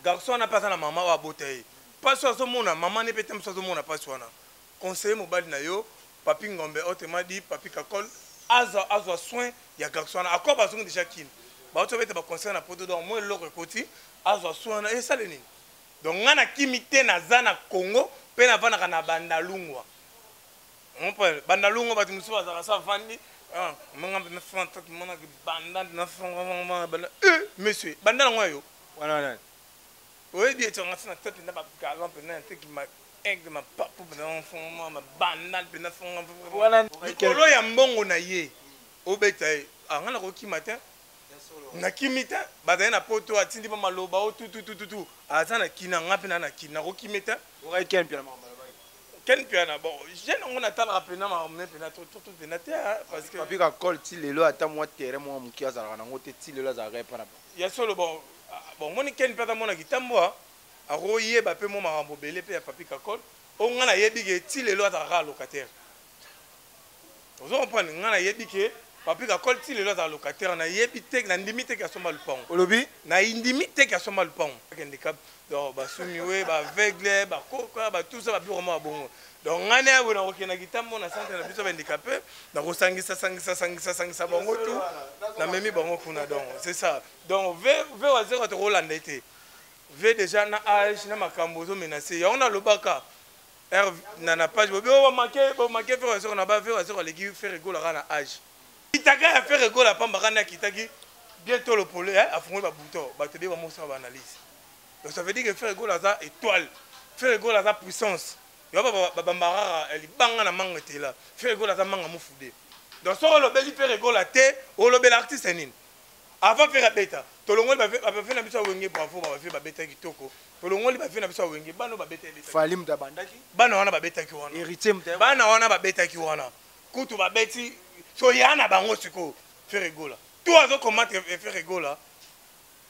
garçon n'a pas na maman wa botaye pas so mona maman ne peut so mona pas so na conseiller mobali na yo papi ngombe autrement dit papi kakol azwa soin ya garçon na akwa bazongi déjà kin ba to beta ba conseiller na poto donc moi loko koti azwa soin na et ça le nini donc ngana kimité na zana Congo pe na vana kana bandalungwa on peut bandalungwa ba tumusu bazaka sa vandi ah manga na fanta mona banda na fanga monsieur bandala ngoyo wana oui bien tu as tête na ba galon pe na tête qui ma aigle ma papu na fond ma bandal pe na fond voilà kolo ya mbongo na ye obeta ngana ko kimata na kimita bazana na poto atindi ba maloba o tu azana kina ngapi na kina ko kimeta o ken pia na ken pia na bon je n'on a tala rapena ma me pena tout pena parce que papi ka col ti lelo ata moi terrain moi muki azala na ngote ti lelo azala pa na ya solo bon moni ken pia mona kitambo aroye ba pe mo marambo belé pe ya papi ka col o ngana yebi ke ti lelo azala locataire ozo comprendre ngana yebi ke papi ka col ti lelo azala locataire na yebi tek na ndimi tek ya somba lupang olobi na ndimi tek ya somba lupang handicap donc ba sumiwe ba aveugle ba koka ba tout ça ba bureau mo bongo donc ngane abo na okena kitambo na centre na biso ba handicapé na ko sangisa bongo tout na memi bongo kuna donc c'est ça donc ve wa zero to Rolanda été ve déjà na âge na makambo zo menacer ya on a lobaka na page bo manquer faire wa zero na ba ve wa zero legi faire rigola na âge kitaka ya faire rigola pamba kana kitaki bientôt le polo a fongé ba bouton ba te be ba mo sa ba analyse. Donc ça veut dire que faire goal à étoile, faire goal à puissance. Il y a pas bambara, elle banga na manga là. Faire goal à manga moufoudé. Donc ça le bel faire goal à té, ou le bel artiste nin. Avant faire bêta, tout le monde va faire na biso wenge bravo, va faire bêta kitoko. Tout le monde va faire na biso wenge, bano ba bêta bêta. Falim da bandaki. Bano wana ba bêta ki wana. Héritier mta. Bano wana ba bêta ki wana. Kutu ba bêti, so yana bango siko faire goal. Tout azo comment faire goal là.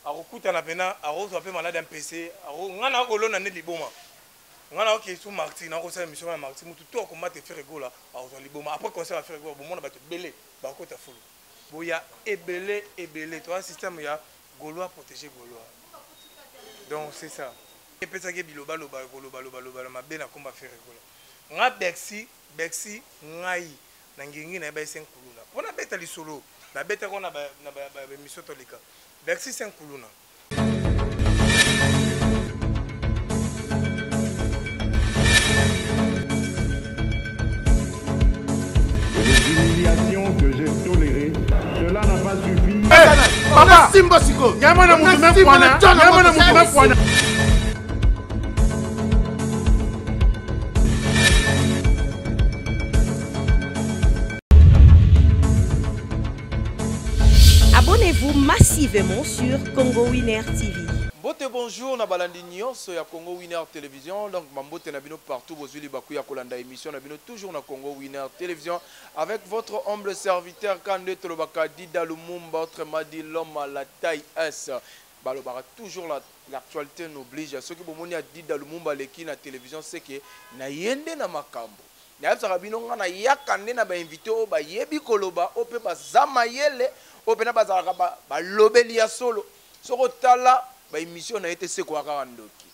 Arokuta na pena arozo ape malade un PC aro ngana kolona ne liboma ngana ok sous Martin na ko sa mission na Martin mutu to ko mate faire gola arozo liboma après concert à faire gola bon mona ba te belé ba ko ta fulu boya ebelé to un système ya golois protéger golois donc c'est ça et pesa ke biloba loba ma bena komba faire gola nga Bexi ngai na ngingi na ba 5 kuluna pona beta li solo ba beta ko na ba mission to lika Bexi 5 kuluna. Les humiliations que j'ai tolérées, cela n'a pas suffi. Papa Simba Siko. Yamana mutume kwana. Abonnez-vous massivement sur Congo Winner TV. Bote bonjour na balandi nyonso ya Congo Winner Télévision. Donc mambote na bino partout bozuli bakuya kolanda émission na bino toujours na Congo Winner Télévision avec votre humble serviteur Kande Tolobaka Dida Lumumba autrement dit l'homme à la taille S. Balobara toujours l'actualité n'oblige. Ce qui bomoni a Dida Lumumba leki na télévision c'est que na yende na makambo. Na yabsa bino ngana yakande na ba invité o ba yebi koloba o pe ba zamayele o pe na ba zalaka ba lobeli ya solo. Soko tala ba émission na été c'est quoi karandoki.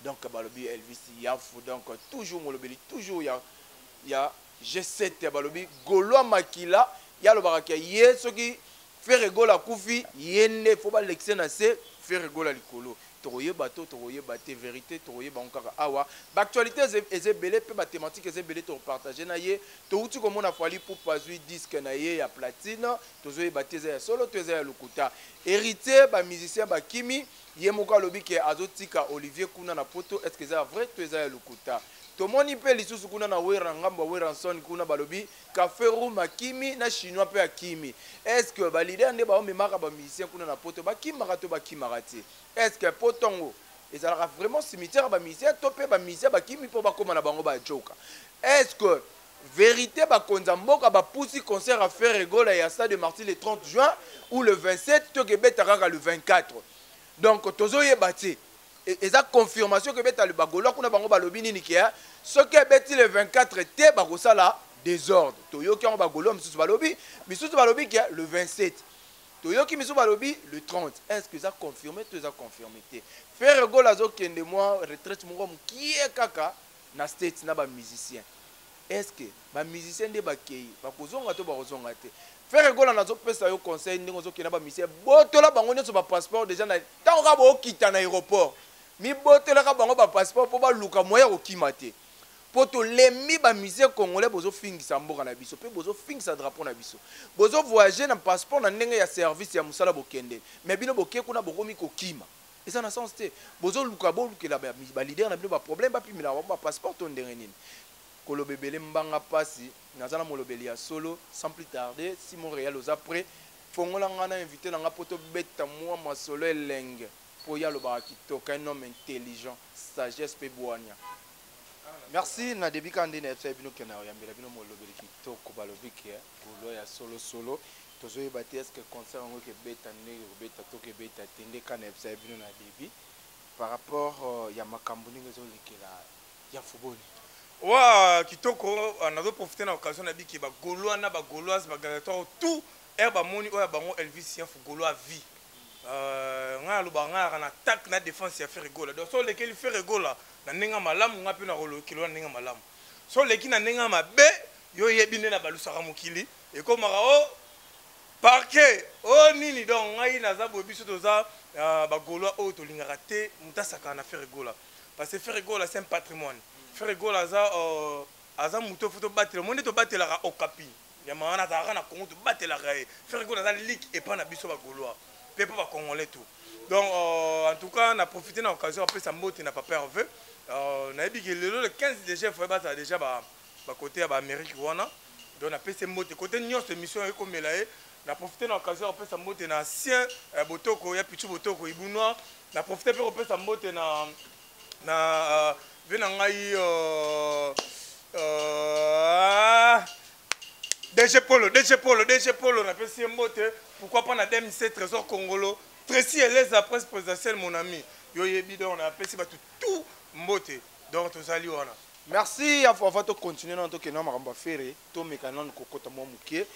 Donc balobi Elvis Yafou donc toujours molobeli toujours ya G7 balobi Goloa Makila ya lobaka ye soki faire gola kufi yende faut ba lexer na se faire gola likolo. Toroye bateau, toroye bateau, vérité, toroye bankara awa. L'actualité est belé, peu ba thématique est belé, to partager na ye. To outi comme on a fallu pour passer disque na ye ya platine, tozoye bateau ya solo, tozoye ya lukuta. Héritier ba musicien ba kimi, ye moka lobi ke azotika Olivier kuna na poto, est-ce que c'est vrai tozoye ya lukuta? Tomoni pe lisusu kuna na wera ngamba wera son kuna balobi café room akimi na chinois pe akimi. Est-ce que ba leader nde ba omemaka ba musicien kuna na poto ba kimaka to ba kimarati? Est-ce que potongo ezalaka vraiment cimetière ba musicien to pe ba musicien ba kimi po ba koma na bango ba joka? Est-ce que vérité ba konza mboka ba pousi concert à faire rigola ya stade de Martyrs le 30 juin ou le 27 to ke betaka le 24? Donc tozoye bati et ça confirmation que beta le bagolo kuna bango balobi nini kia ce que beti le 24 té bakosala désordre toyoki on bagolo misusu balobi kia le 27 toyoki miso balobi le 30 est-ce que ça confirmé to ça confirmé te faire gol azokende moi retraite moko mokie kaka na state na ba musicien est-ce que ba musicien nde bakei bakozonga to bakozonga te faire gol nazopesa yo conseil ndenge ozokende ba musicien botola bango nyonso ba passeport déjà na tango ka bokita na aéroport mi botola ka bango ba passeport po baluka moya kokima te poto lemi ba musée congolais bozo fingisa mboka na biso pe bozo fingisa drapeau na biso bozo voyager na passeport na ndenge ya service ya musala bokende mais bino boke kuna bokomi kokima eza na sens te bozo luka bolukela ba leader na bino ba problème ba pimila ba passeport to ndenge nini kolobebele mbanga pasi nazana molobeli ya solo sans plus tarder si Montréal aux après fongola ngana invité na poto beta moi masolo elenge po ya loba kitoka un homme intelligent sagesse pe boania. Merci na début quand on est bino kena yambela bino molobeli kitoko balobiki golo ya solo solo tozoye bati est-ce que concert ngo ke beta ne beta to ke beta tende kana epsa bino na début par rapport ya makambo ningo zo lekela ya fuboni wa kitoko nazo profiter na occasion na biki ba golo na ba goloise ba galatoire tout ba moni oya bango Elvis ya fu golo a vie nga luba nga na attaque na défense ya faire golo donc so lekeli faire golo na nenga malamu nga pe na rolo kilo nenga malamu so leki na nenga mabe yo yebi nde na balusaka mokili ekomaka o parquet o nini donc ngai naza boye biso toza bagoloa oyo tolingaka te mutasaka na faire gola parce que faire gola c'est un patrimoine faire gola aza muto fo tobatela mo nde tobatelaka okapi nyama wana azalaka na kongo tobatelaka ye faire gola aza ligue epa na biso bagoloa mpe mpo bacongolais tout donc en tout cas na profité na occasion apesa mbote na papa Hervé nayebi ke lelo le 15 déjà faut battre déjà ba côté ya ba Amérique wana donc na pesa mbote côté nyonso émission ekomela ye na profité na occasion apesa mbote na ancien botoko ya pichu botoko ibunwa na profité pe apesa mbote na vena ngai DG Polo na pesa mbote pourquoi pas na 2007 trésor congolo Tracy et les presse présidentielle mon ami yo yebi donc on a appelé tout mbote donc tozali wana merci à fois to continuer na to ke na makambo afere to mekana kokota mo muke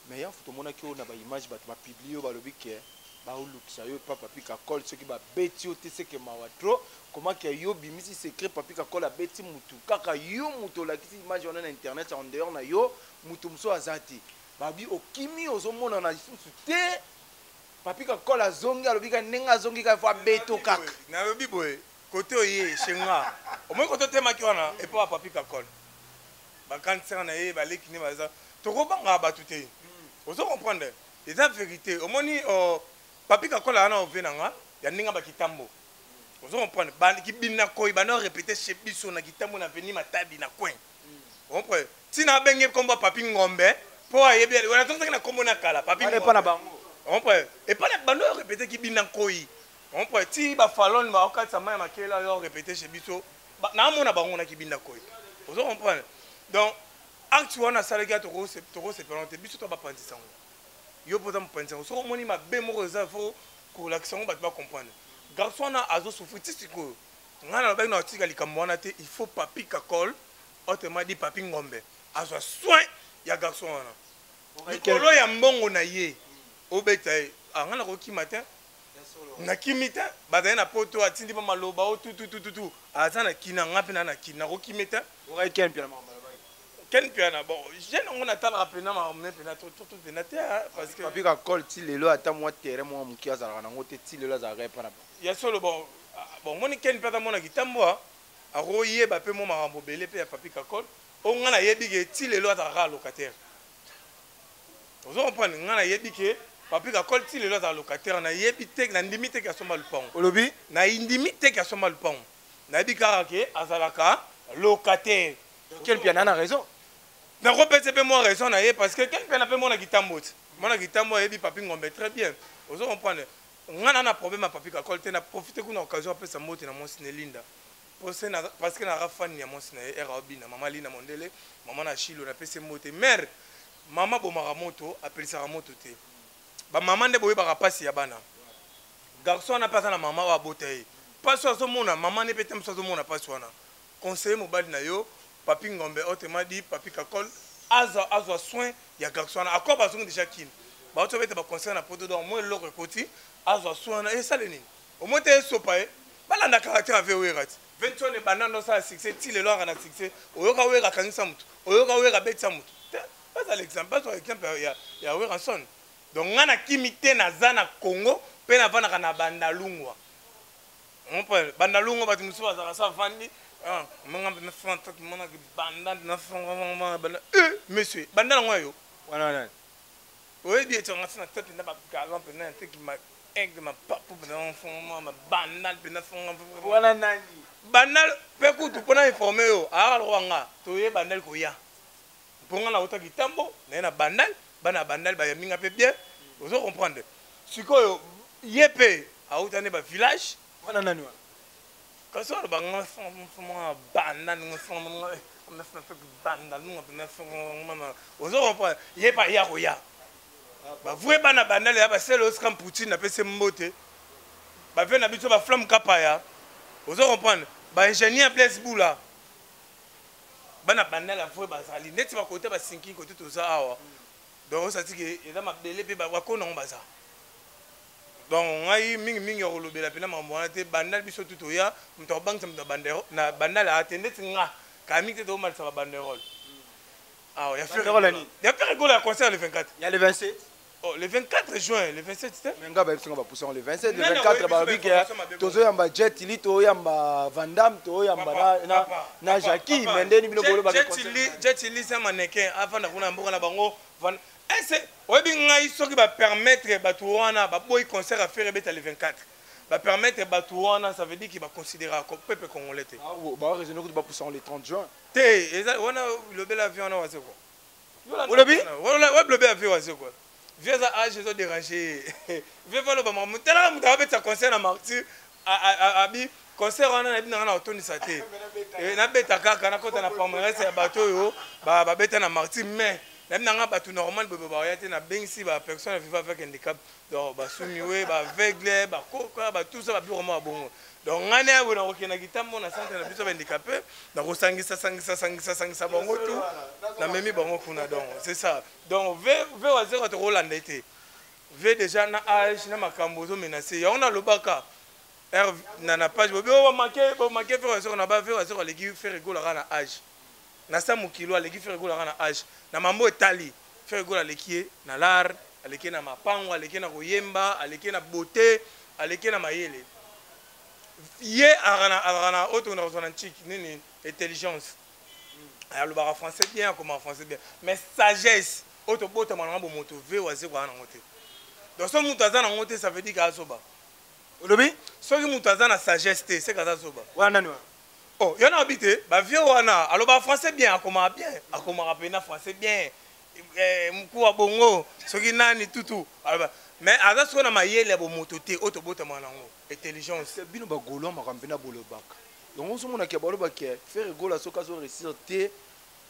mais ya foto mona ki ona ba image ba publier ba lobike ba ulukisa yo papa pika call ce qui ba beti o tese ke mawatro comment que yo bimisi secret papa pika call a beti mutu kaka yo mutu la kisi image on na internet en dehors na yo mutu mso azati babi okimi ozomona na isusu te papika kola zongi alobika nenga zongi ka fa beto kaka na lobi boye côté oye chenga au moins côté tema ki wana et pas papika kola ba cancer na ye ba leki ne baza to ko banga ba tuté ozo comprendre les vérité au moins ni papika kola na ovenanga ya ninga ba kitambo ozo comprendre ba ki bina koyi ba na répéter chez biso na kitambo na veni matabi na coin on comprend tina benge komba papi ngombe po ayebi wana tonga na kombo na kala papi ngombe na bango on peut et pas les bandes répéter qui binang koi on peut ti ba falon ba okata sama makela yo répéter chez biso na mona bango na ki binang koi vous comprenez donc acte wana salega to se planter biso to ba pandisa yo poza mo pandisa so moni ma be mo reza fo ko l'action ba comprendre garçon na azo souffrir tisiko ngana ba na otika likambo wana te il faut papi kakol autrement dit papi ngombe azo soin ya garçon wana ikolo ya mbongo na ye obeta angana ko kimata na kimita bazana na poto atindi ba maloba o tout azana kina ngapi na kina ko kimeta orai ken pia mama ken pia na bon je n'on a tala rapena ma me pena tout penate parce que papi ka col ti lelo ata moi terrain moi muki azala na ngote ti lelo azala repa na ya solo bon moni ken pia mona kitambo a roye ba pe mo marambo belé pe ya papi ka col o ngana yebi ke ti lelo azala locataire vous comprenez ngana yebi ke papi ka col ti lelo azala locataire na yebi tek na ndimi tek ya somba lupango olobi na indimi tek ya somba lupango na yebi kaka ke azalaka locataire quel bien na raison na repete pe moi raison na ye parce que quel bien na pe mona kitambo mona kitambo yebi papi ngombe très bien vous comprenez ngana na problème à papi ka col te na profiter kuna occasion après sa mote na mon sinelinda parce que na rafani ya mon sinae era obina mama lina mondele mama na chilo na pese mote mère mama bomaka moto apelisaka moto te bamama nde boyebaka mpasi ya bana garçon ana mpasi na mama oyo abota ye mpasi azomona mama nde mpe te mosu azomona mpasi wana conseiller mobali na yo papi ngombe autrement dit papi kakol azwa soin ya garçon wana akoba azongi déjà kini bato beta ba concert na poto donc moi eloko ekoti azwa soin esala nini au moins te esopa ye balanda caractère ave wera ti 21 ebanda ndosala succès ti lelo aka na succès oyoka wera akangisa motu oyoka wera abetisa motu bazala exemple ya wera son donc nga na kimi te naza na Congo mpe navandaka na bandalungwa bandalungwa bato mosusu bazalaka sa vandi monsieur banda nango yo oyebi eti anga sina te mpena bagalan mpena teki maaigle mapapu mpena bandal mpena wana nani bandal mpe kutu mpona informe yo ayaka loko nga toye bandal koya mpo nga na otaki tambo naye na bandal bana bandal bayaminga mpe bien ozo comprendre sikoyo ye mpe autani bavillage wana nani wana kasi wana banga bandal ozo comprendre ye pa ya koya bavue bana bandal ya basele oscam poutine apesi mbote bave na biso baflamme kapaya ozo comprendre baingénieur place bula bana bandal avue bazali neti bakote basinki kote toza awa donc osatiki eza mabele mpe bakona ngo baza donc ngai mingi okolobela mpena makambo wana te bandal biso tu toya moto akobangisa moto na bandal ate ndeti nga kami te tokomalisa babanderole awa ya fe rigolo ya concert le 24 ya le 27 oh, le 24 juin, le 27 c'était mais nga bayebiso nga bapusa le 27 le 24 babiki tozoyamba jet li toyamba vandam toyamba na Jackie mais ndeni bino bolo jet li c'est mannequin afanda kuna mboka na bango est oyebi ngai soki ba permettre bato wana ba boy concert à faire beta le 24 ba permettre bato wana ça veut dire qu'il va considérer comme peuple congolais te ba raison que ba pusa le 30 juin te wana le bel avion na wase quoi olobi wala le bel avion wase quoi vieux âge ils ont dérangé vieux valo ba mamu tala muta abeta concert na martyr abi concert wana na bina na otonisa te na beta kaka na kota na palmarès ya bato yo ba beta na martyr mais na bina nga bato normal bebe ba yate na bengsi ba personne vivant avec handicap donc ba soumiwe ba aveugle ba koka ba tout ça ba bi vraiment bon donc ngane ya bona okena kitambo na centre na biso ba handicapé na kosangisa bango tout na memi bango kuna donc c'est ça donc ve wazero to Rolanda été ve déjà na âge na makambo zo menacer ya ona lobaka na page bobi o manquer faire wazero na ba ve wazero legi faire rigolo na âge na sa mokilo legi faire rigolo na âge na mambo etali faire rigolo leki na l'art aleki na mapango aleki na koyemba aleki na beauté aleki na mayele ye arana auto na zona chic nini intelligence alobaka français bien comme français bien mais sagesse auto bota mana bo moto ve waze kwa na ngote donc so mutu azana ngote ça veut dire ka soba olobi so ki mutu azana sagesse te c'est ka soba wana nani oh yana habité ba vieux wana aloba français bien akoma rapena français bien mkuu wa bongo soki nani tutu aloba mais aza soko na mayele ya bomoto te auto bota mana ngo intelligence bino bagolo makambe na bolobaka donc on se mona ke balobaka faire gola soka so réussir te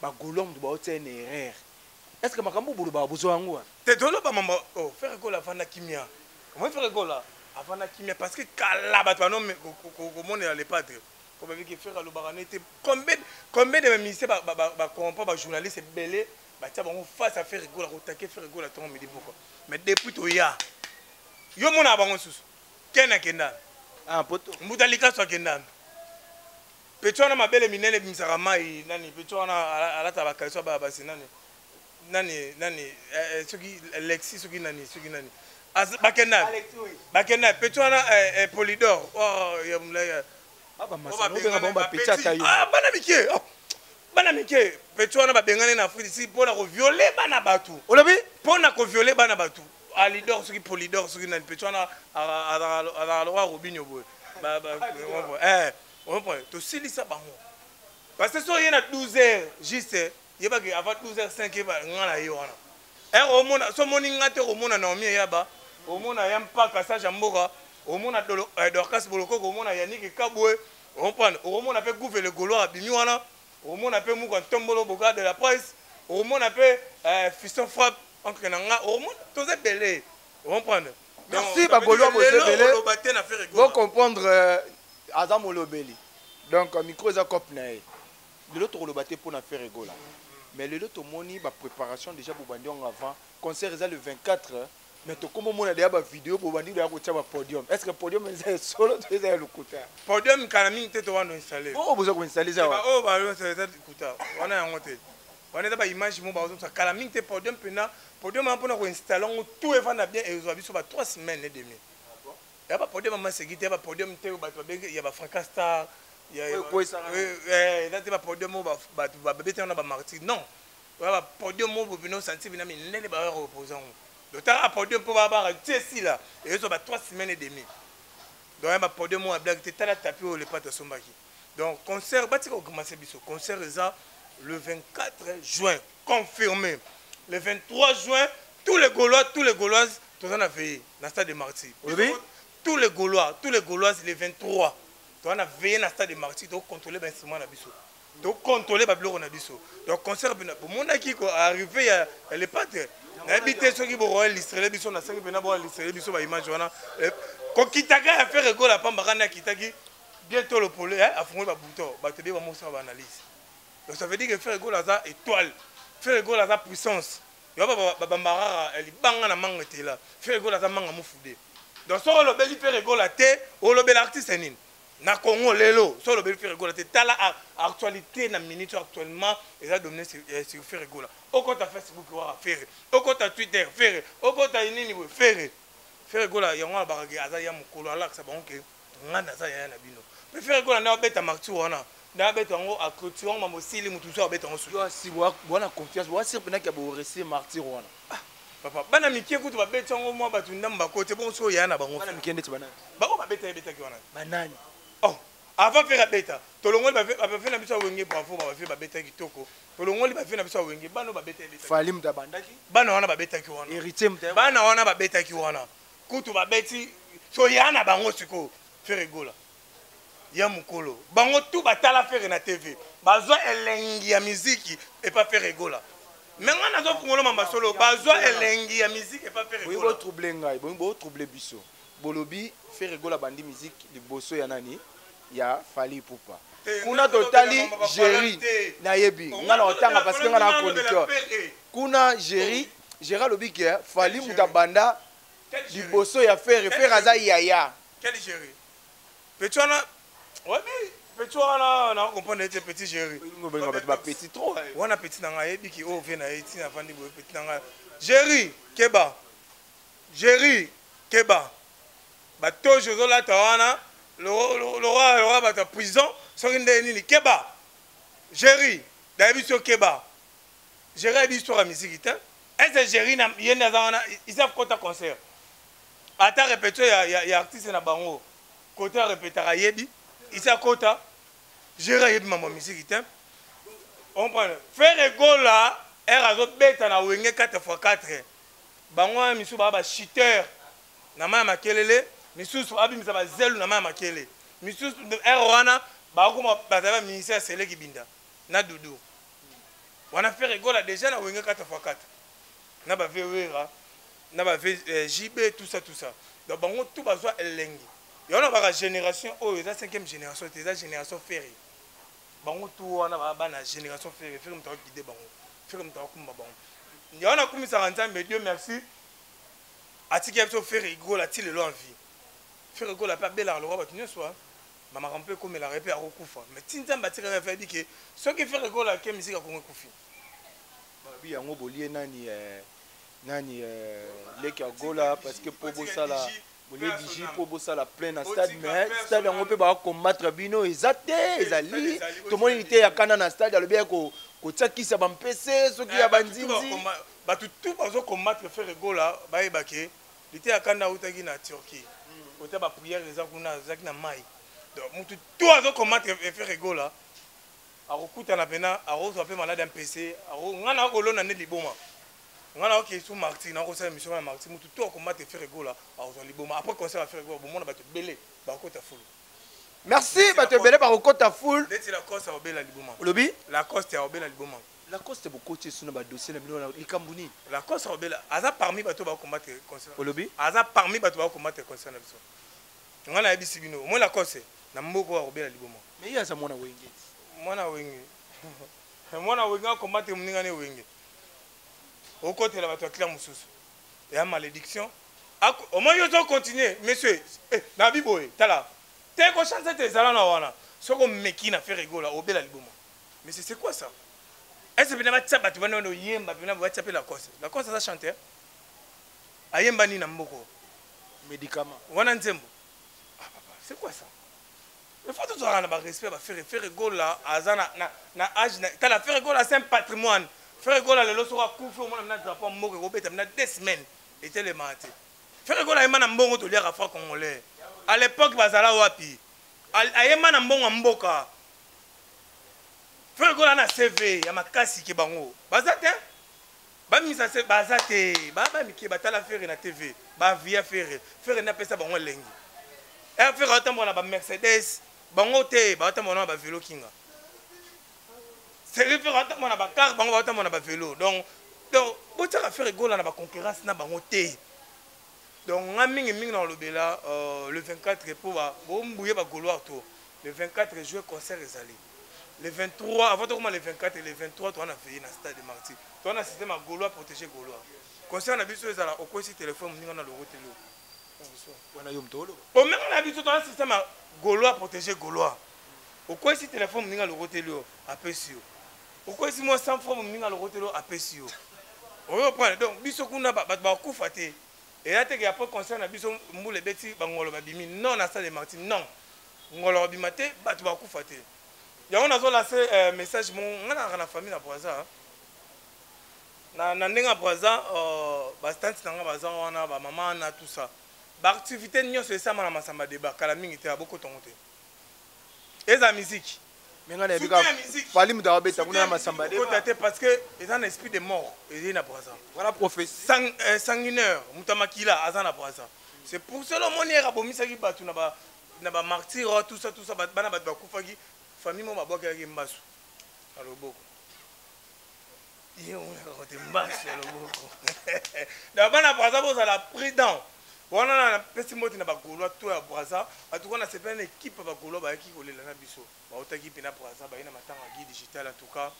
bagolo mtu ba otse une erreur est-ce que makambo boloba bozo wangu te doloba mama oh faire gola afana kimia comment faire gola afana kimia parce que kala bato no ko mona les padres comme avec faire le baranete combien de ministères ba comprend ba journaliste belé ba tia bango face à faire gola ko taquer faire gola ton me dit pourquoi mais depuis to ya yo mona bango susu kena kenda ah poto mudalika so kenda petona mabele minene bimisaka mai nani petona alata bakaiso ba basi nani soki Alexis soki nani bakenda petona Polydor oh ya mulaya aba masano benga bomba petit tayo bana mike petona ba bengane na Afrique ici pour la violer bana batu olobi pour na ko violer bana batu Alidor soki Polydor soki nani petona ala loi Robinho boy on prend to silisa bango parce que so yena 12h juste yeba que avant 12h05 ba ngana yo wana omona so moni ngate omona na omi yaba omona yampaka sa jamboka omona Dorcas Boloko omona Yannick Kabwe on prend omona pe gouver le golo abimi wana omona pe muka tombolo boka de la presse omona pe fiston frappe entre nanga omona toze belé on prend merci bagolo boze belé vous comprendre Azam olobeli donc micro za cop na de l'autre le batté pour na faire rigola mais le lot moni ba préparation déjà pour bandi en avant concert est le 24 mais to comme on a déjà ba vidéo pour bandi ya ko tia ba podium est-ce que podium est solo tu es le kuta podium kana mingi te to wana installer oh besoin ko installer ça ba oh ba c'est kuta wana yango te wana ta ba image mo ba zo kala mingi te podium pena podium on pona ko installer on tout evana bien et zo biso ba 3 semaines et demie ya ba podium ma sécurité ba podium te ba to be ya ba Francastar il a podium ba bébé on a ba martyr non ba podium mo bino sentir bina minene ba reposant donc à podium pour ba ici là et ça va 3 semaines et demie donc ba podium mo blague te tala tapis au les pattes sombaki donc concert ba tika commencer biso concert ça le 24 juin confirmé le 23 juin tous les Gauloises tout en a fait dans stade de Martyrs tous les Gauloises les 23 on a veillé dans le stade de Martyrs pour contrôler l'instrument na biso pour contrôler bablo na biso donc concert pour mon qui arrivé il y a les pattes n'habiter ceux qui vont illustrer biso na 5 pena pour illustrer biso ba image wana ko kitaka a faire rigolo la pamba kana kitaki bientôt le polo a fondé ba bouton ba te ba mosa ba analyse donc ça veut dire que faire rigolo ça étoile faire rigolo ça puissance yo ba bambara elle banga na mangete là faire rigolo ça manga mufude donc so lo beli faire rigolo té o lo bel artiste nini na Congo lelo so lo beli faire rigolo té tala actualité na minute actuellement et ça dominer sur faire rigolo au compte Facebook wa faire au compte Twitter faire au compte nini faire rigolo yango ba ga aza ya mukolo ala ka ba onke ngana za ya na bino mais faire rigolo na beta martu wana na beta ngo a clôture ma mosili mutu so beta ngo yo si bona confiance bo sir pena ka bo rester martyr wana papa bana mikie kutu ba beta ngo mo batu ndamba kote bon so ya na bango bana mikende ti bana ba ko ba beta ki wana banani oh avant faire beta tolongo ba fait na biso wenge bravo ba fait ba beta kitoko tolongo ba fait na biso wenge bano ba beta fali mta bandaki bana wana ba beta ki wana héritier mta bana wana ba beta ki wana kutu ba beti so ya na bango siko faire rigola ya mukolo bango tout batala faire na TV bazwa elengi ya musique et pas faire rigola mais ngana zo fungolo mamba solo bazwa elengi ya musique et pas faire rigola bo troubler ngai bo troubler biso bolobi faire rigola bandi musique liboso ya nani ya Fally Ipupa kuna totali Jerry na yebi ngana otanga parce que ngana conducteur kuna Jerry lobi ke Fally muta banda liboso ya faire aza yaya quel Jerry Petona ouais Petona na comprendre te petit Jerry ba petit trop wana petit na ngai yebi ki o vient na eti na fandi bo petit na ngai Jerry Keba bato jozo la tawana le roi ba ta prison soki nde nini Keba Jerry David Keba Jerry a histoire à musique te est Jerry na yenda zana ils savent quoi concert ata répéter ya artiste na bango côté répéter yebi isa kota Jerry yebi mama musique te on prend faire rigola erazo beta na wenge 4x4 bango misu ba cheater na mama kelele misusu abimisa ba zelu na mama kele misusu wana ba kuma bazaba ministère sele kibinda na dudu wana faire rigola déjà na wenge 4x4 na ba vewera na ba JB tout ça donc bango tout bazwa elengi yona ba génération oyo za 5e génération te za génération ferry bango tout wana ba na génération ferry faire mtaka kide bango faire mtaka kumba bango yona kumisa nzambe Dieu merci atiki yapso faire rigola ti lelo en vie faire rigola pas bela le roi batunyo soit mama rampe comme la répé a recouffa mais tinzamba tika fait dit que ce qui fait rigola ke musique ko ngokufi babi yango bolie nani leki agola parce que pour bosala bolie digi pour bosala plein na stade mais stade yango pe ba combattre bino ezate ezali to moni te ya kana na stade alobi ko kotsakisa ba mpese soki ya banzinzi batu tout bazo combattre faire rigola ba ebake lité ya kana utaki na Turquie ota ba prière les akuna zaki na mai donc mutu tout bazo combattre faire rigola akokuta na pena arozo pe malade un PC aro ngana ko lona ne liboma ngana ok sous Martin na ko sa mission na Martin mutu tout combattre faire rigola arozo liboma après concert à faire rigola bon mona bato belé ba ko ta full merci bato belé ba ko ta full dès la course à obela liboma lobi la course à obela liboma la coste beaucoup de sous na dossier na bino likambuni la coste obela aza parmi bato ba combattre concert olobi aza parmi bato ba combattre concert na biso ngana yebisi bino mo la coste na mboko wa obela liboma mais ya za mona wenge mwana wenge mwana wenga combattre moninga ne wenge okotela bato ya clair mosusu ya malédiction au moins yo continuer monsieur na biboye tala te ko chance te zala na wana soko meki na faire rigola obela liboma mais c'est quoi ça est-ce que bina batsa batu bana no yemba bina batsa pe la cause ça chanteur ayemba ni na mboko médicament wana nzembo c'est quoi ça il faut tout avoir un respect ba faire rigola azana na âge tala faire rigola c'est un patrimoine faire rigola le loso ka kufu au moins na drapeau mboko ko beta na 2 semaines était le matin faire rigola ayemba na mbongo to liaka fra congolais à l'époque bazala wapi ayemba na mbongo mboka faire rigola na CV ya makasi ke bango bazate ba misa se bazate ba miki batala faire na TV ba via faire na pesa bango lengi faire autant na ba Mercedes bango te ba autant na ba vélo kinga c'est faire autant na ba car bango ba autant na ba vélo donc botaka faire rigola na ba concurrence na bango te. Donc, on a mis dans le Bela le 24 pour le 24 juillet, concert est allé. Le 23, avant comment le 24 et le 23, tu as veillé dans le stade de Marty. Tu as un système à Gaulois protéger Gaulois. Concert, on a vu sur les au coin si téléphone, on a le rotélo. Au même, on a vu sur un système à Gaulois protéger Gaulois. Au coin si téléphone, on a le rotélo à Pessio. Au coin si moi, 100 francs, on a le rotélo à Pessio. On reprend. Donc, Bissokuna, Batbakou Faté. Et là, il y a pas concerne à Bisson Moule Betty, Bangolo Babimi, non à ça de Martin, non. Ngolo Bimate, Batbakou Faté. Il y a un lancé message, mon la famille à Boisa. Nanenga Boisa, Bastant Nanga Bazan, on a maman, on a tout ça. L'activité, nous sommes ça, ma samba débat, Kalaming était à beaucoup de temps. Et la musique. Parce que ils ont un esprit de mort. Voilà professeur. Sanguinaire, Mutamakila, Azana Braza. C'est pour cela que je suis venu à la martyr, tout ça, famille m'a boqué avec Mbassou. Alors beaucoup. Il y a un Mbassou. D'abord, la Braza, vous avez pris dans. On a un petit mot de Bagolo, tout à Braza. En tout cas, on a une équipe de Bagolo qui est là. On a une équipe de Braza, on a un guide digital en tout cas.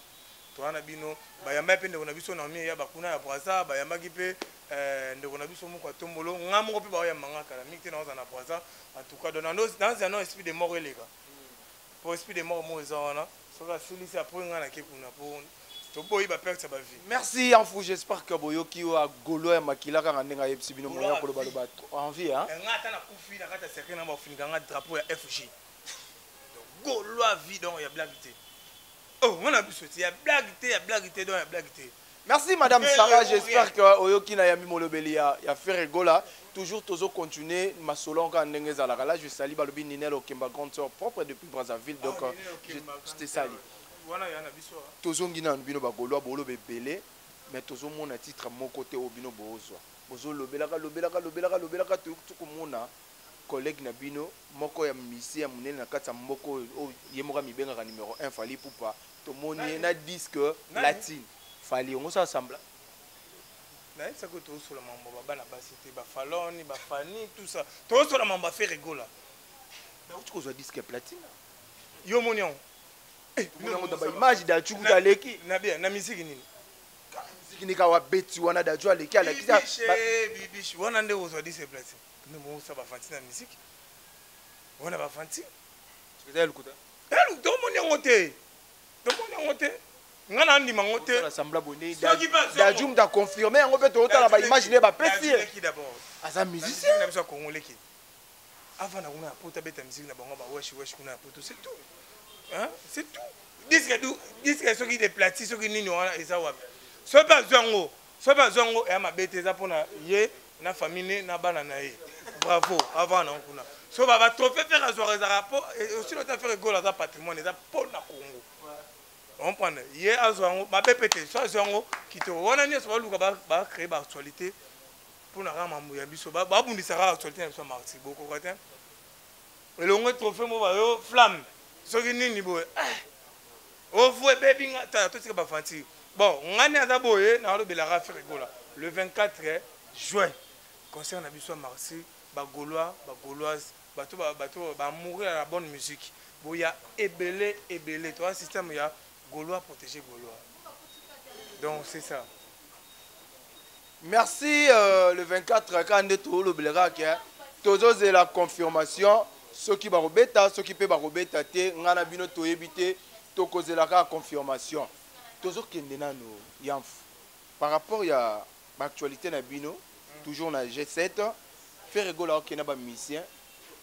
On a bino, bayamba pe ndeko na biso na mi ya bakuna ya Braza, bayamba ki pe ndeko na biso moko tombolo, ngamo pe ba ya manga kala miki na na Braza. En tout cas, dans un esprit de mort les gars. Pour esprit de mort mo ezana, soka silisi après ngana ke kuna pour merci Anfou, j'espère que Boyoki a Golo et Makila quand on a yepsi bino moya pour le balobat. Envie hein. Ngata na kufi na kata sekena ba finga drapeau ya FG. Donc Golo a vie donc ya blaguité. Oh, on a vu ça, il y a blaguité donc il y a blaguité. Merci Madame Sarah, j'espère que Oyoki na yami molobeli ya faire rigola. Toujours toujours continuer ma solon quand ndenge za la là je salue balobi Ninel Okemba grande sœur propre depuis Brazzaville donc je te salue. Tozongi na bino bagolo bolo bebele mais tozomo na titre mon côté au bino bozwa bozo lobelaka tukumuna collègue na bino moko ya misi ya munene na kati ya mboko yemoka mibenga numéro 1 Fali Poupa tomoni na disque latine Fali on ça sembla na ça que tout sur la mambo bana basité ba faloni ba fani tout ça tout sur la mambo fait rigola mais tu cause disque platine yo monion image da chuku taleki na bien na musique nini musique ni kawa beti wana da jua leki ala kita bibishi wana nde ozo di se place mais mo ça ba fanti na musique wana ba fanti tu sais le coup elle do moni ngote ngana ndi mangote la sembla bonné da jum da confirmer ngo pe to la ba image ne ba pesi qui d'abord asa musicien na biso congolais qui avant na kuna pota beta musique na bango ba wesh kuna poto c'est tout. Hein? C'est tout. Disque ceux qui déplacent, ceux qui n'y ont pas, ils ont ce pas zongo, et ma bête est pour na famille na banana. Bravo, avant na kuna. So va trophée faire à soirée rapport et aussi le temps faire rigolo à patrimoine, ça pour na Congo. On prend hier à zongo, ma bête soit zongo qui te on a ni so ba créer ba actualité pour na rama ya biso ba bundisa actualité na so marti beaucoup quoi. Et le trophée mo ba yo flamme. Ce qui n'est pas bon. Bon, on a le 24 juin. Concert na biso Marseille, Gaulois, Gauloises, bateau mourir à la bonne musique. Bon, il y a ébélé, toi système il y a Gaulois protéger Gaulois. Donc c'est ça. Merci le 24 quand tout le blague toujours c'est la confirmation ceux qui va robeta ceux qui peut va robeta te ngana bino to éviter to causer la confirmation toujours kende nano yamf par rapport à l'actualité na bino toujours na G7 faire rigoler au na ba musicien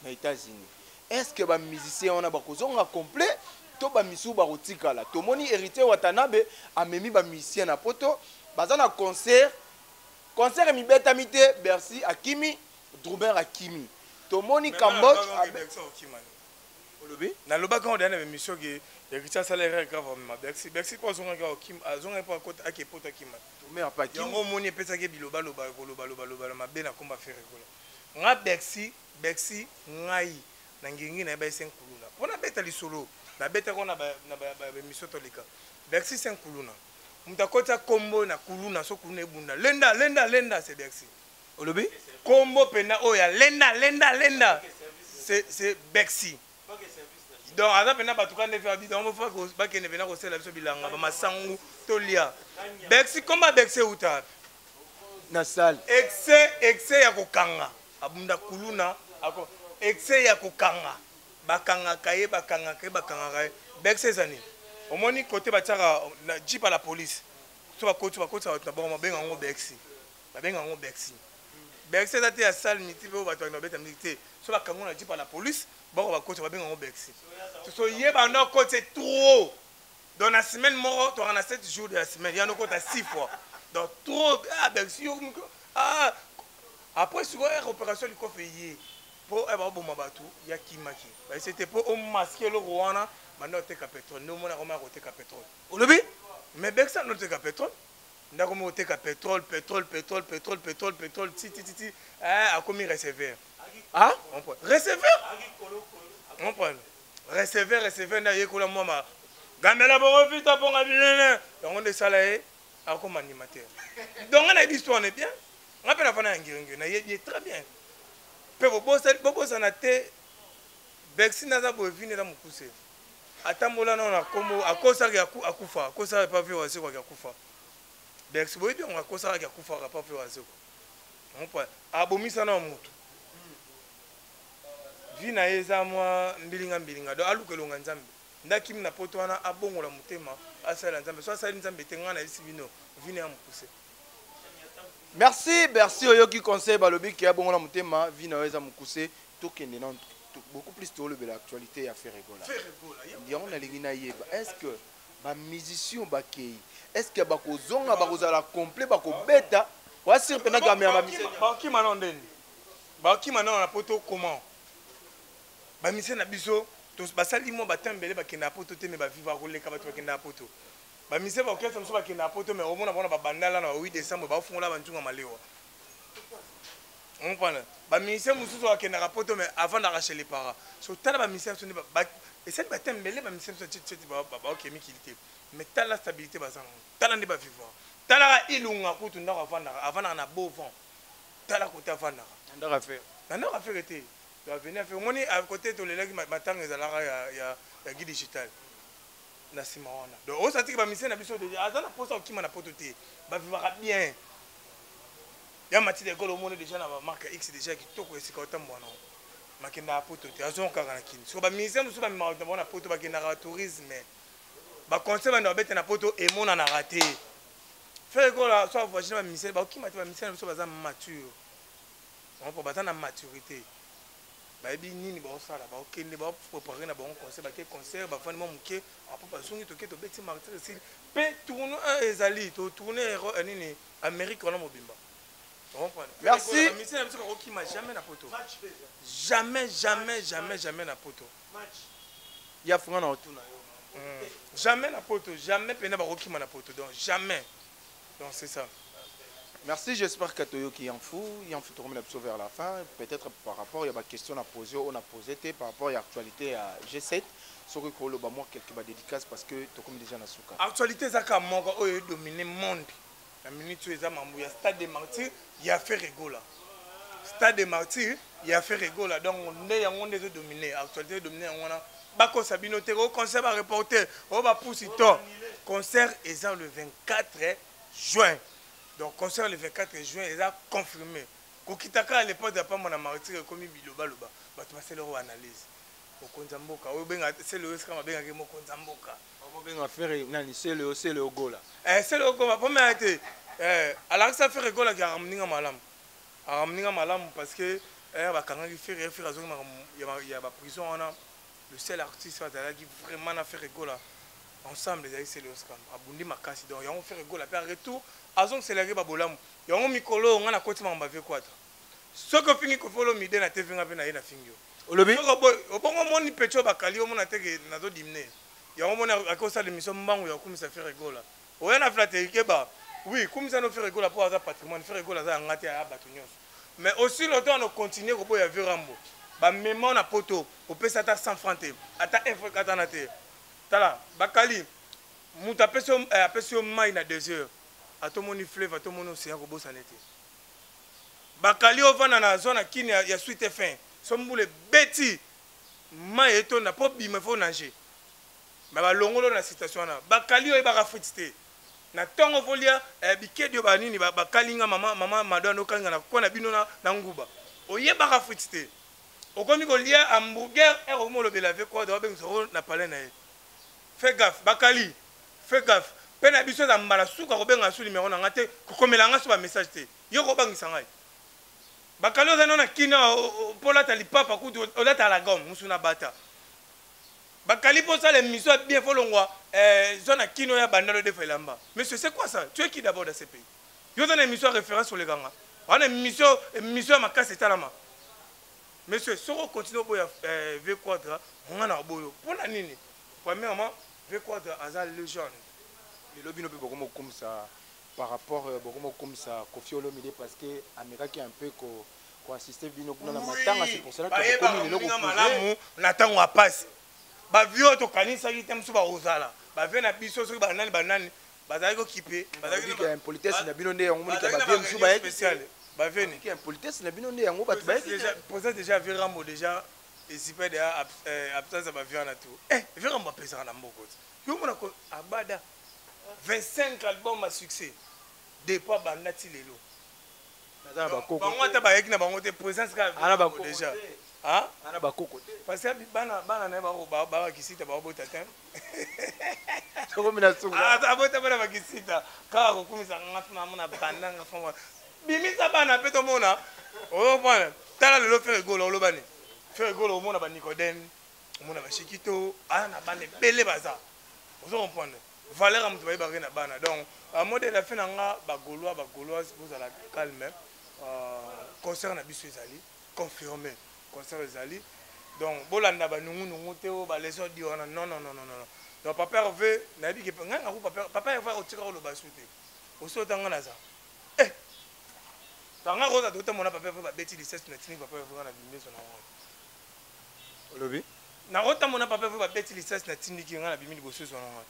na États-Unis est-ce que ba musicien on a ba kozonga complet to ba misu ba rotikala to moni hérité Watanabe amemi ba musicien na poto bazana concert mi beta mité Bercy Akimi Droubert Akimi Tomoni Cambodge Olobi na loba quand on a une émission qui Richard salaire grave ma Bercy quoi zonga ga Kim azonga pas côté ake poto Akima mais pas Kim yango moni pesa ke biloba loba ma bena komba faire rigolo nga Bercy ngai na ngingi na ba 5 kuluna pona beta lisolo na beta kona ba émission to lika Bercy 5 kuluna mutakota kombo na kuluna so kuluna ebunda lenda c'est Bercy Olobi kombo pena oya lenda c'est Bercy donc ada pena batuka ne faire bidon mo fa ko ba kene pena ko sela biso bilanga ba masangu tolia Bercy komba Bercy uta na salle excès ya kokanga abunda kuluna ako excès ya kokanga bakanga kaye Bercy zani omoni côté bataka na jeep à la police so ba côté na bon benga ngo Bercy Bercy ça te salle miti bo bato na beta milité so ba kango na jeep à la police bon ba côté ba benga ngo Bercy so yeba na côté trop dans la semaine moro to na 7 jours de la semaine ya no côté 6 fois donc trop Bercy après sur opération du coffre pour eba bomba bato ya kimaki c'était pour au masquer le Rwanda maintenant te ka pétrole nous mona comment côté ka pétrole Olobi mais Bercy non te ka pétrole ndako mo te ka pétrole ti a commis receveur on prend receveur na yekola mama gamela bon vite ponga bilene donc on est salarié a comme animateur donc on a dit histoire est bien on appelle la fana ngirenge na il est très bien pe bobo sana te Bercy naza bovine na mukuse atambola na kombo akosa ya akufa akosa pas vu wase kwa akufa Bercy boyi bien akosa ya akufa pas vu wase on point abomisa na mutu vina eza mwa mbilinga do alukelonga nzambe ndaki na poto wana abongola mutema asala nzambe so asala nzambe tenga na isibino vina ya mukuse. Merci Bercy oyoki conseil balobi ki abongola mutema vina eza mukuse tokende na beaucoup plus tôt le de l'actualité à faire rigoler. On a les est-ce que ma musicien bakei est-ce que bako zonga bako za la complet bako beta wa sur pena ga ma musicien baki manondeni baki manona na poto comment ba musicien na biso to basali mo batembele bakenda poto te me ba vivre ko leka bato bakenda poto ba musicien ba okesa mso bakenda poto me omona bona ba bandala na 8 décembre ba fungola bantunga malewa. On prend ba ministère mususu akenda rapoto mais avant d'arracher les paras so tala ba ministère so ba et cette bataille mais les ba ministère so titi ba OK mikilité mais tala stabilité bazanga tala ndi ba vivre tala ilunga kutu ndako avant na beau vent tala côté avant ndako faire été va venir faire moni à côté to lelaki matanga ezalaka ya guide digital na sima wana donc on sati ba ministère na biso déjà azana posa okima na poto te ba vivra bien. Il y a Mathilde École au monde déjà dans la marque X déjà qui toko esika otambwana makenda poto te azon kaka na kini so ba ministère musu ba mimaka na poto ba kenda tourisme ba conseil ba bete na poto et mona na raté faire école so voisin ba ministère ba okima te ba ministère musu baza mature on peut battre na maturité ba bi nini ba osala ba okende ba préparer na bon conseil ba ke concert ba fani mo muke apo ba songi to ke to beti martyr si pe tourner ezali to tourner nini Amérique on a mobimba. Merci. Jamais na poto. Jamais na poto. Ya funga na otuna yo. Jamais na poto, jamais pena ba rokima na poto. Donc jamais. Donc c'est ça. Merci, j'espère que Toyo qui en fout tourner vers la fin. Peut-être par rapport à la question à poser, on a posé par rapport à l'actualité à G7. Sur le colo ba moi quelques dédicaces parce que to comme déjà na souka. Actualité zaka mongo oyo dominer monde. La minute où il y a Stade des Martyrs, il y a fait rigoler. Stade des Martyrs, il y a fait rigoler. Donc on est dominé. Actualité dominée, on a bako sabino te au concert ba reporter au ba poussi to concert est le 24 juin donc concert le 24 juin il a confirmé kokitaka à l'époque de pas mon martyr comme biloba loba ba to c'est leur analyse au konzamboka o benga c'est le ska ma benga ke mo konzamboka o benga faire nani c'est le gola c'est le gola pour moi été alors ça fait gola qui a ramené malam parce que quand il fait il y a la prison on a le seul artiste qui vraiment a fait rigola ensemble c'est le scam abundi makasi donc on fait rigola après retour azon accéléré ba bolamu yango mikolo on a côté mamba ve quoi ce que fini ko follow mide na TV ngape na fingio olobi obongo moni pecho bakali o mona teke nazo dimne yango mona akosa de mission mbangu ya kumisa fait rigola oya na flatter keba oui kumisa no fait rigola pour avoir patrimoine fait rigola za ngati ya batonyos mais aussi longtemps on continue ko ya virambo ba mémoire na poto au pesa ata 100 francs te ata 1 franc katana te tala bakali muta peso mai na 2 heures atomoni fleuve atomoni océan ko bosa nete bakali ovana na zone kini ya suite fin sombule beti mai etonda po bima fo nager mais ba longolo na situation na bakali o ba frite na tongo volia bikedio ba nini bakalinga mama madano kalinga na kona bino na nguba oyeba frite okomi ko lia hamburger et au molo bela avec quoi dobe ngso na palais na fais gaffe bakali fais gaffe pena biso za mbala suka ko benga su numéro na ngate ko komela ngaso ba message te yo ko bangisa ngai bakali ozana na kina pola tali papa ku olata la gomme musuna bata bakali pour ça les missions bien folongwa zone kino ya bandalo de felamba monsieur c'est quoi ça tu es qui d'abord dans ce pays yo dans une mission référence sur les ganga on a une mission ma casse talama monsieur si on continue à V quadra on a un boyo pour la nini premièrement V quadra azal légende le lobby no peut beaucoup comme ça par rapport beaucoup comme ça Koffi Olomide parce que Amérique qui est un peu ko assister bino kuna na matanga c'est pour cela que comme il est malamu na tango a passe ba vio to kanisa ki tem suba ozala ba vena biso so ba nani bazali ko kipe bazali ko impolitesse na bino nde yango monika ba viem suba spécial ba veni ki impolitesse na bino nde yango batu ba déjà poser déjà Virambo déjà et si peut déjà absence ba vio na tout Virambo pesa na mboko yo mona ko abada 25 albums à succès depuis bandati lelo na ba koko bango ta ba yeki na bango te présence ka déjà ah ana ba koko parce que bana na ba kisita ba bota tem soko mina sunga ah bota ba kisita ka ko kumisa ngafuna mona banda ngafuma bimisa bana peto mona o bana tala lelo faire golo lo bani faire golo mona ba Nicodème mona ba Shikito ana bane bele baza vous comprenez valeur am tuba ba na bana donc à modèle la fin nga ba golois vous ala calme concert na biso ezali confirmé concert ezali donc bolanda ba nungu te o ba les autres dit non donc papa veut na bi ke nga ko papa va o tika lo ba souté o so tanga na za tanga ko za to mona papa va beti 17 na tini papa va na bimbeso na ngo lobi na rota mona papa va beti 17 na tini ki nga na bimini boso so na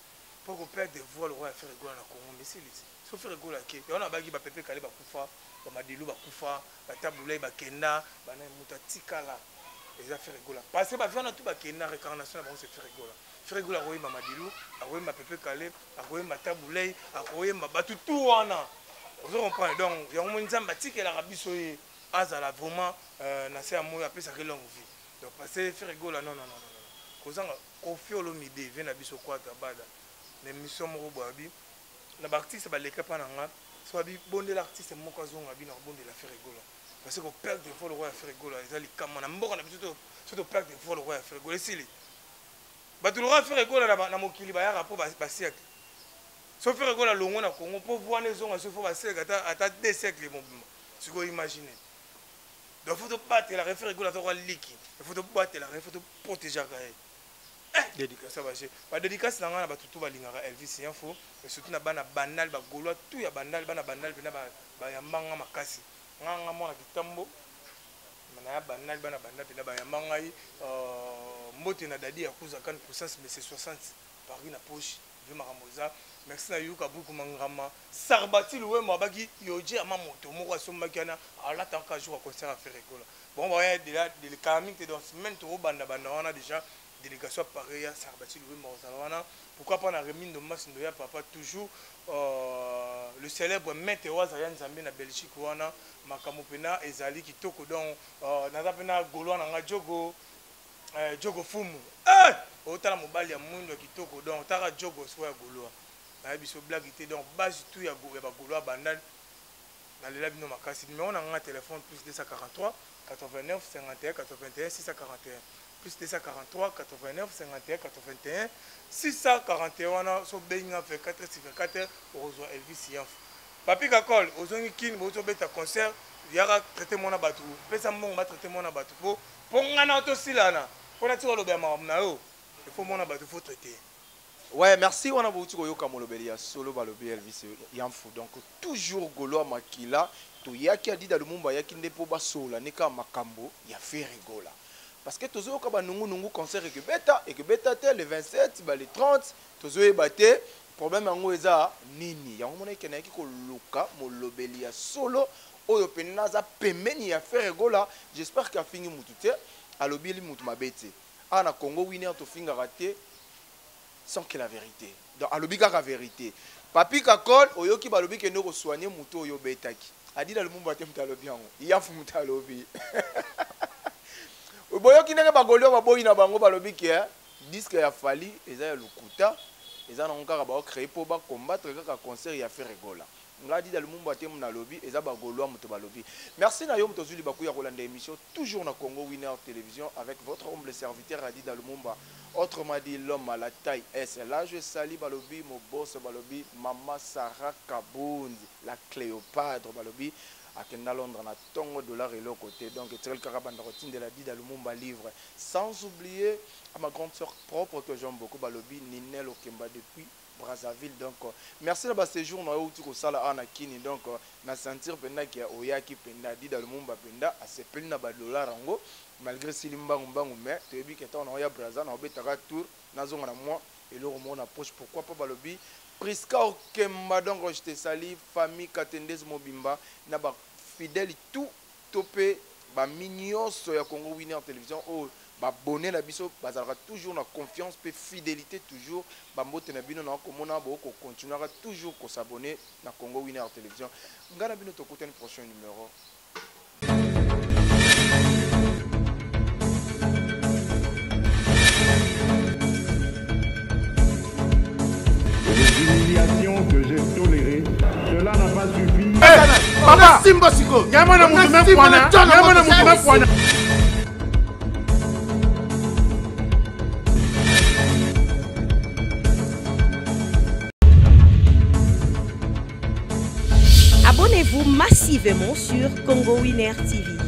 pour qu'on perde des voix le roi faire rigoler na Congo mais c'est sauf faire rigoler qui on a bagi ba pepe kale ba kufa ba madilu ba kufa ba tabulay ba kenda ba na mutatika la les affaires rigoler parce que ba vient tout ba kenda réincarnation na bon c'est faire rigoler roy ba madilu roy ba pepe kale roy ba tabulay roy ba batutu wana vous comprenez donc yango monzamba tikela rabiso ye azala vraiment na se amoyo apesa ke longue vie donc parce que faire rigoler non kozanga Koffi Olomide vient na biso kwa tabada l'émission Morobabi, l'artiste va l'équipe en anglais, soit bon de l'artiste moko zonga bi na bon de la faire rigoler. Parce qu'on perd des fois le roi à faire rigoler, ils allent comme on a mboko na surtout perd des fois le roi à faire rigoler si les. Ba tout le roi faire rigoler na mokili ba ya rapport ba siècle. Sauf faire rigoler longo na Congo pour voir les zonga se faut ba siècle ata 2 siècles mon. Tu peux imaginer. Donc faut battre la faire rigoler à liki. Il faut battre la faut protéger gaé. Dédicace ba dédicace na ngana batutu balingaka Elvis info et surtout na bana banal ba golois tout ya banal bana banal bina ba yambanga makasi nganga mona kitambo na ya banal bana banal bina ba yambanga yi mbote na dadi ya kuza kan puissance mais c'est 60 Paris na poche vi maramoza merci na yuka buku mangama sarbati loué mo baki yoje ama moto moko sombakana ala tanka jour concert à faire rigola bon ba ya de la de le caming dans semaine to banda wana déjà délégation pareille ça bâti le Morzalwana pourquoi pas na Remine de Masindoya papa toujours le célèbre maître Wazayan Zambé na Belgique wana makamopena ezali kitoko donc naza pena golo na Jogo Jogo Fumu otala mobali ya mwindo kitoko donc taka Jogo so ya golo na biso blagueité donc base tout ya golo bandani na lela bino makasi numéro na nga téléphone plus 243 89 51 81 641 plus 243 89 51 81 641 wana so benga fait 4 ozo Elvis Yanf papi kakol ozongi kin bozo beta concert yaka traiter mona batu pesa mbongo ba traiter mona batu po ngana to silana pona tiko lobe ma na yo il faut mona batu faut traiter. Ouais, merci on a beaucoup koyoka molobeli ya solo balobi Elvis Yanf donc toujours golo makila to yaki adida lumumba yaki ndepo ba sola nika makambo ya fait rigola. Parce que tous les nungu concert et que beta le 27 le 30 tous les baté problème en eza nini ya mona ke na ki ko luka molobeli ya solo oyo penaza pemeni ya faire gola j'espère qu'il a fini mutute alobeli mutu mabete ana Congo winner to finga raté sans que la vérité donc alobi ka vérité papi kakol oyoki balobi ke ndoko soigner mutu oyo betaki adila lumumba te mutalobi yango yafu mutalobi boyoki ndenge bagolio baboyi na bango balobi ke disque ya fali eza ya lukuta eza na kaka ba créer pour ba combattre kaka concert ya faire rigola ngadi da lumumba te mna lobi eza bagolio moto balobi. Merci na yo moto zuli bakuya kolanda émission toujours na Congo Winner Télévision avec votre humble serviteur Adi da Lumumba, autrement dit l'homme à la taille S. Là je salue balobi mon boss balobi Mama Sarah Kabundi la Cléopâtre balobi à Londres na tongo dollar et l'autre côté donc tel karabanda routine de la vie dans le Mumba livre sans oublier à ma grande soeur propre que j'aime beaucoup balobi Ninel Okemba depuis Brazzaville donc merci de ce séjour na outi ko sala ana kini donc na sentir penda ki oyaki penda di dans le Mumba penda a se penda ba dollar ngo malgré silimba mbangu mais to ebi ke ta na ya Brazza na obetaka tour na zonga na moi et le mon approche pourquoi pas balobi Priska Okemba donc je te salue famille Katendez Mobimba na ba fidèle tout topé ba mignons ya Congo Winner Télévision oh ba bonné la biso bazalaka toujours na confiance pe fidélité toujours ba mbote na bino na komona ba ko continuera toujours ko s'abonner na Congo Winner Télévision ngana bino to côté prochain numéro. Que j'ai toléré, cela n'a pas suffi. Papa Simba Siko, yamana mutume kwana. Abonnez-vous massivement sur Congo Winner TV.